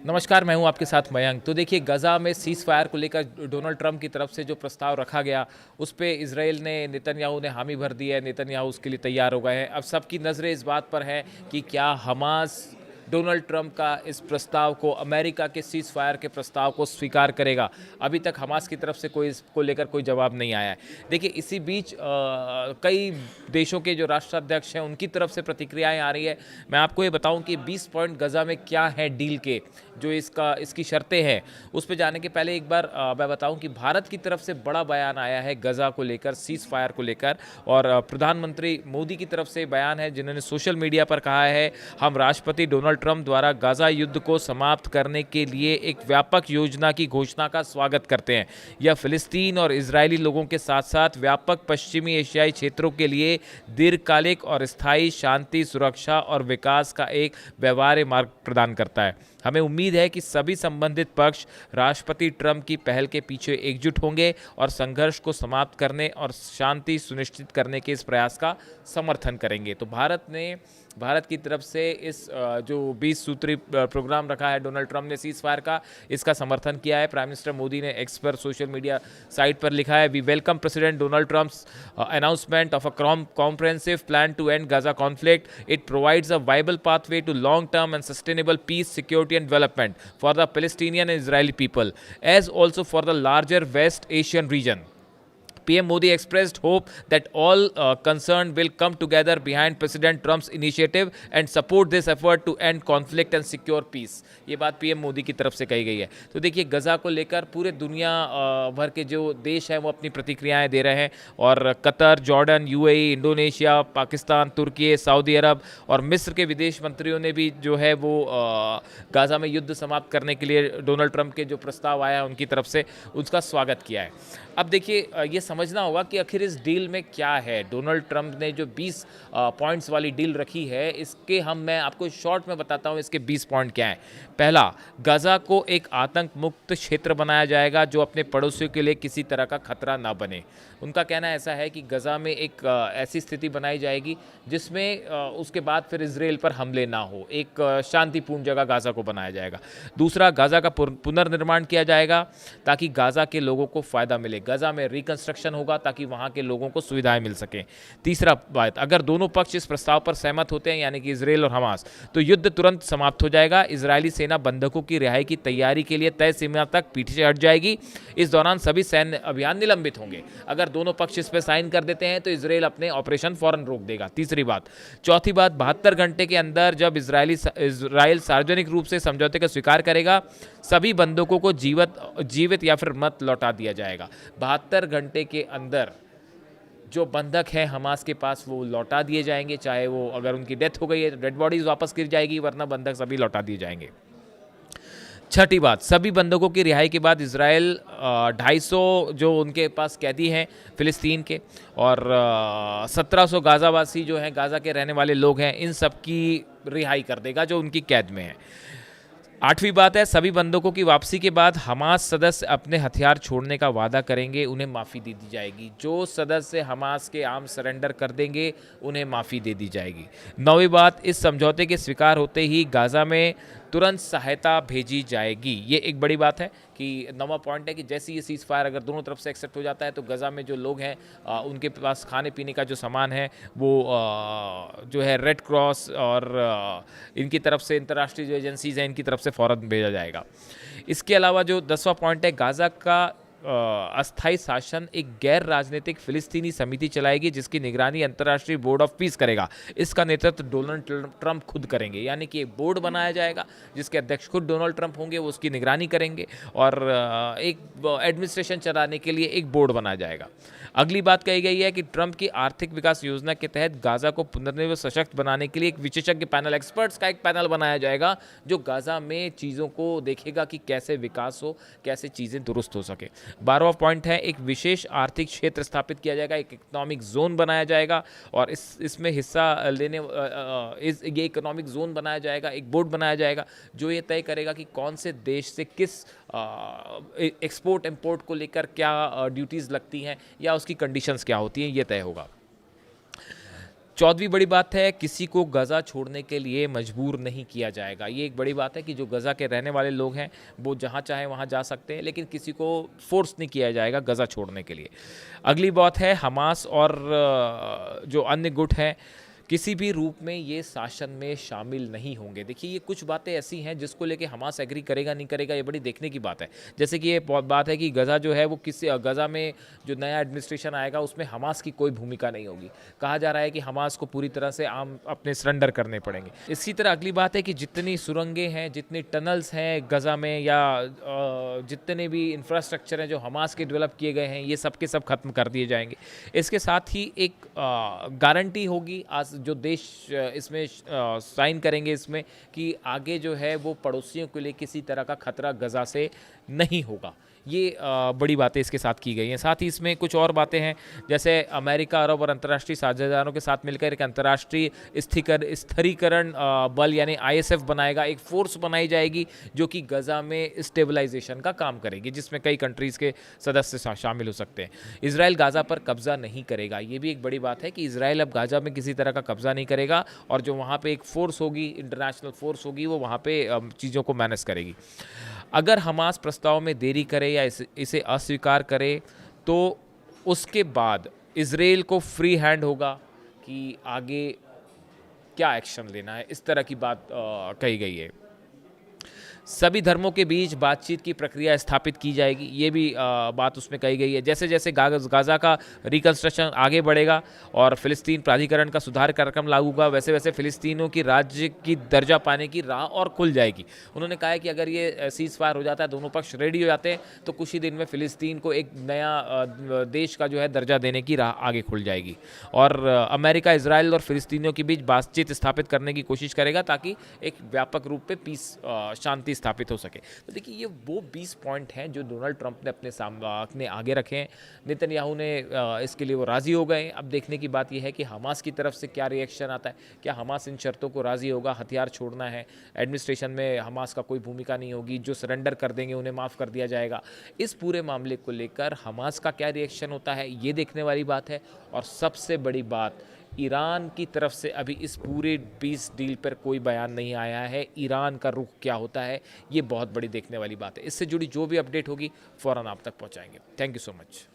नमस्कार, मैं हूं आपके साथ मयंक। तो देखिए, गज़ा में सीज़ फायर को लेकर डोनाल्ड ट्रंप की तरफ से जो प्रस्ताव रखा गया, उस पे इज़राइल ने नेतन्याहू ने हामी भर दी है। नेतन्याहू उसके लिए तैयार हो गए हैं। अब सबकी नज़रें इस बात पर हैं कि क्या हमास डोनाल्ड ट्रंप का इस प्रस्ताव को, अमेरिका के सीज़ फायर के प्रस्ताव को स्वीकार करेगा। अभी तक हमास की तरफ से कोई इसको लेकर कोई जवाब नहीं आया है। देखिए, इसी बीच कई देशों के जो राष्ट्राध्यक्ष हैं, उनकी तरफ से प्रतिक्रियाएं आ रही है। मैं आपको ये बताऊं कि 20 पॉइंट गज़ा में क्या है डील के, जो इसकी शर्तें हैं, उस पे जाने के पहले एक बार मैं बताऊं कि भारत की तरफ से बड़ा बयान आया है गज़ा को लेकर, सीज़ फायर को लेकर। और प्रधानमंत्री मोदी की तरफ से बयान है, जिन्होंने सोशल मीडिया पर कहा है, हम राष्ट्रपति डोनाल्ड ट्रंप द्वारा गज़ा युद्ध को समाप्त करने के लिए एक व्यापक योजना की घोषणा का स्वागत करते हैं। यह फिलिस्तीन और इजरायली लोगों के साथ साथ व्यापक पश्चिमी एशियाई क्षेत्रों के लिए दीर्घकालिक और स्थायी शांति, सुरक्षा और विकास का एक व्यवहार्य मार्ग प्रदान करता है। हमें उम्मीद है कि सभी संबंधित पक्ष राष्ट्रपति ट्रंप की पहल के पीछे एकजुट होंगे और संघर्ष को समाप्त करने और शांति सुनिश्चित करने के इस प्रयास का समर्थन करेंगे। तो भारत की तरफ से इस जो 20 सूत्री प्रोग्राम रखा है डोनाल्ड ट्रंप ने सीज़ फायर का, इसका समर्थन किया है। प्राइम मिनिस्टर मोदी ने एक्स पर, सोशल मीडिया साइट पर लिखा है, we welcome President Donald Trump's announcement of a comprehensive plan to end Gaza conflict. It provides a viable pathway to long-term and sustainable peace, security and development for the Palestinian and Israeli people, as also for the larger West Asian region. PM Modi expressed hope that all concerned will come together behind President Trump's initiative and support this effort to end conflict and secure peace. ये बात PM Modi की तरफ से कही गई है। तो देखिए, गज़ा को लेकर पूरे दुनिया भर के जो देश हैं वो अपनी प्रतिक्रियाएं दे रहे हैं। और Qatar, Jordan, UAE, Indonesia, Pakistan, तुर्की, सऊदी अरब और मिस्र के विदेश मंत्रियों ने भी जो है वो गाज़ा में युद्ध समाप्त करने के लिए डोनाल्ड ट्रंप के जो प्रस्ताव आया उनकी तरफ से उसका स्वागत किया है। अब देखिए, ये समझना होगा कि आखिर इस डील में क्या है। डोनाल्ड ट्रंप ने जो 20 पॉइंट्स वाली डील रखी है, इसके मैं आपको शॉर्ट में बताता हूँ इसके 20 पॉइंट क्या हैं। पहला, गज़ा को एक आतंक मुक्त क्षेत्र बनाया जाएगा जो अपने पड़ोसियों के लिए किसी तरह का खतरा ना बने। उनका कहना ऐसा है कि गज़ा में एक ऐसी स्थिति बनाई जाएगी जिसमें उसके बाद फिर इजराइल पर हमले ना हो। एक शांतिपूर्ण जगह गाज़ा को बनाया जाएगा। दूसरा, गाज़ा का पुनर्निर्माण किया जाएगा ताकि गाज़ा के लोगों को फ़ायदा मिले। गज़ा में रिकंस्ट्रक्शन होगा ताकि वहाँ के लोगों को सुविधाएं मिल सकें। तीसरा बात, अगर दोनों पक्ष इस प्रस्ताव पर सहमत होते हैं, यानी कि इजराइल और हमास, तो युद्ध तुरंत समाप्त हो जाएगा। इजरायली सेना बंधकों की रिहाई की तैयारी के लिए तय सीमा तक पीछे हट जाएगी। इस दौरान सभी सैन्य अभियान निलंबित होंगे। अगर दोनों पक्ष इस पर साइन कर देते हैं तो इजराइल अपने ऑपरेशन फौरन रोक देगा। तीसरी बात। चौथी बात, 72 घंटे के अंदर जब इजराइल सार्वजनिक रूप से समझौते का स्वीकार करेगा, सभी बंधकों को जीवित या फिर मत लौटा दिया जाएगा। 72 घंटे के अंदर जो बंधक हैं हमास के पास वो लौटा दिए जाएंगे। चाहे वो, अगर उनकी डेथ हो गई है तो डेड बॉडीज वापस गिर जाएगी, वरना बंधक सभी लौटा दिए जाएंगे। छठी बात, सभी बंधकों की रिहाई के बाद इजराइल 250 जो उनके पास कैदी हैं फिलिस्तीन के, और 1700 गाज़ावासी जो हैं, गाज़ा के रहने वाले लोग हैं, इन सब की रिहाई कर देगा जो उनकी कैद में है। आठवीं बात है, सभी बंधकों की वापसी के बाद हमास सदस्य अपने हथियार छोड़ने का वादा करेंगे, उन्हें माफ़ी दे दी जाएगी। जो सदस्य हमास के आर्म सरेंडर कर देंगे उन्हें माफ़ी दे दी जाएगी। नौवीं बात, इस समझौते के स्वीकार होते ही गाज़ा में तुरंत सहायता भेजी जाएगी। ये एक बड़ी बात है कि 9वां पॉइंट है कि जैसे ये सीज़ फायर अगर दोनों तरफ से एक्सेप्ट हो जाता है तो गज़ा में जो लोग हैं उनके पास खाने पीने का जो सामान है वो जो है रेड क्रॉस और इनकी तरफ से, अंतर्राष्ट्रीय जो एजेंसीज़ हैं, इनकी तरफ से फ़ौरन भेजा जाएगा। इसके अलावा जो 10वां पॉइंट है, गाज़ा का अस्थायी शासन एक गैर राजनीतिक फिलिस्तीनी समिति चलाएगी जिसकी निगरानी अंतर्राष्ट्रीय बोर्ड ऑफ पीस करेगा। इसका नेतृत्व डोनाल्ड ट्रंप खुद करेंगे, यानी कि एक बोर्ड बनाया जाएगा जिसके अध्यक्ष खुद डोनाल्ड ट्रंप होंगे, वो उसकी निगरानी करेंगे और एक एडमिनिस्ट्रेशन चलाने के लिए एक बोर्ड बनाया जाएगा। अगली बात कही गई है कि ट्रंप की आर्थिक विकास योजना के तहत गाज़ा को पुनर्निर्मित सशक्त बनाने के लिए एक विशेषज्ञ पैनल, एक्सपर्ट्स का एक पैनल बनाया जाएगा जो गाज़ा में चीज़ों को देखेगा कि कैसे विकास हो, कैसे चीज़ें दुरुस्त हो सके। 12वां पॉइंट है, एक विशेष आर्थिक क्षेत्र स्थापित किया जाएगा, एक इकोनॉमिक जोन बनाया जाएगा और इसमें हिस्सा लेने ये इकोनॉमिक जोन बनाया जाएगा, एक बोर्ड बनाया जाएगा जो ये तय करेगा कि कौन से देश से किस एक्सपोर्ट इंपोर्ट को लेकर क्या ड्यूटीज़ लगती हैं या उसकी कंडीशंस क्या होती हैं, ये तय होगा। चौथी बड़ी बात है, किसी को गज़ा छोड़ने के लिए मजबूर नहीं किया जाएगा। ये एक बड़ी बात है कि जो गज़ा के रहने वाले लोग हैं वो जहाँ चाहें वहाँ जा सकते हैं, लेकिन किसी को फोर्स नहीं किया जाएगा गज़ा छोड़ने के लिए। अगली बात है, हमास और जो अन्य गुट हैं किसी भी रूप में ये शासन में शामिल नहीं होंगे। देखिए, ये कुछ बातें ऐसी हैं जिसको लेके हमास एग्री करेगा नहीं करेगा, ये बड़ी देखने की बात है। जैसे कि ये बात है कि गज़ा जो है वो किसी गज़ा में जो नया एडमिनिस्ट्रेशन आएगा उसमें हमास की कोई भूमिका नहीं होगी। कहा जा रहा है कि हमास को पूरी तरह से आम अपने सरेंडर करने पड़ेंगे। इसी तरह अगली बात है कि जितनी सुरंगें हैं, जितनी टनल्स हैं गज़ा में, या जितने भी इंफ्रास्ट्रक्चर हैं जो हमास के डेवलप किए गए हैं, ये सब के सब खत्म कर दिए जाएंगे। इसके साथ ही एक गारंटी होगी आज जो देश इसमें साइन करेंगे इसमें, कि आगे जो है वो पड़ोसियों के लिए किसी तरह का खतरा गज़ा से नहीं होगा। ये बड़ी बातें इसके साथ की गई हैं। साथ ही इसमें कुछ और बातें हैं, जैसे अमेरिका, अरब और अंतर्राष्ट्रीय साझेदारों के साथ मिलकर एक अंतर्राष्ट्रीय स्थिरीकरण बल यानी ISF बनाएगा। एक फोर्स बनाई जाएगी जो कि गज़ा में स्टेबलाइजेशन का काम करेगी, जिसमें कई कंट्रीज़ के सदस्य शामिल हो सकते हैं। इजराइल गाज़ा पर कब्ज़ा नहीं करेगा। ये भी एक बड़ी बात है कि इजराइल अब गाज़ा में किसी तरह का कब्ज़ा नहीं करेगा, और जो वहाँ पे एक फ़ोर्स होगी, इंटरनेशनल फ़ोर्स होगी, वो वहाँ पे चीज़ों को मैनेज करेगी। अगर हमास प्रस्ताव में देरी करे या इसे अस्वीकार करे तो उसके बाद इजराइल को फ्री हैंड होगा कि आगे क्या एक्शन लेना है। इस तरह की बात कही गई है। सभी धर्मों के बीच बातचीत की प्रक्रिया स्थापित की जाएगी, ये भी बात उसमें कही गई है। जैसे जैसे गाज़ा का रिकंस्ट्रक्शन आगे बढ़ेगा और फिलिस्तीन प्राधिकरण का सुधार कार्यक्रम लागू होगा, वैसे वैसे फिलिस्तीनियों की राज्य की दर्जा पाने की राह और खुल जाएगी। उन्होंने कहा है कि अगर ये सीज़ फायर हो जाता है, दोनों पक्ष रेडी हो जाते हैं, तो कुछ ही दिन में फिलिस्तीन को एक नया देश का जो है दर्जा देने की राह आगे खुल जाएगी। और अमेरिका इजराइल और फिलिस्तीनियों के बीच बातचीत स्थापित करने की कोशिश करेगा ताकि एक व्यापक रूप पे पीस शांति स्थापित हो सके। तो देखिए, ये वो 20 पॉइंट हैं जो डोनाल्ड ट्रंप ने अपने आगे रखे हैं। नेतन्याहू ने इसके लिए वो राज़ी हो गए। अब देखने की बात यह है कि हमास की तरफ से क्या रिएक्शन आता है। क्या हमास इन शर्तों को राज़ी होगा? हथियार छोड़ना है, एडमिनिस्ट्रेशन में हमास का कोई भूमिका नहीं होगी, जो सरेंडर कर देंगे उन्हें माफ़ कर दिया जाएगा। इस पूरे मामले को लेकर हमास का क्या रिएक्शन होता है, ये देखने वाली बात है। और सबसे बड़ी बात, ईरान की तरफ से अभी इस पूरे पीस डील पर कोई बयान नहीं आया है। ईरान का रुख क्या होता है, ये बहुत बड़ी देखने वाली बात है। इससे जुड़ी जो भी अपडेट होगी फ़ौरन आप तक पहुंचाएंगे। Thank you so much.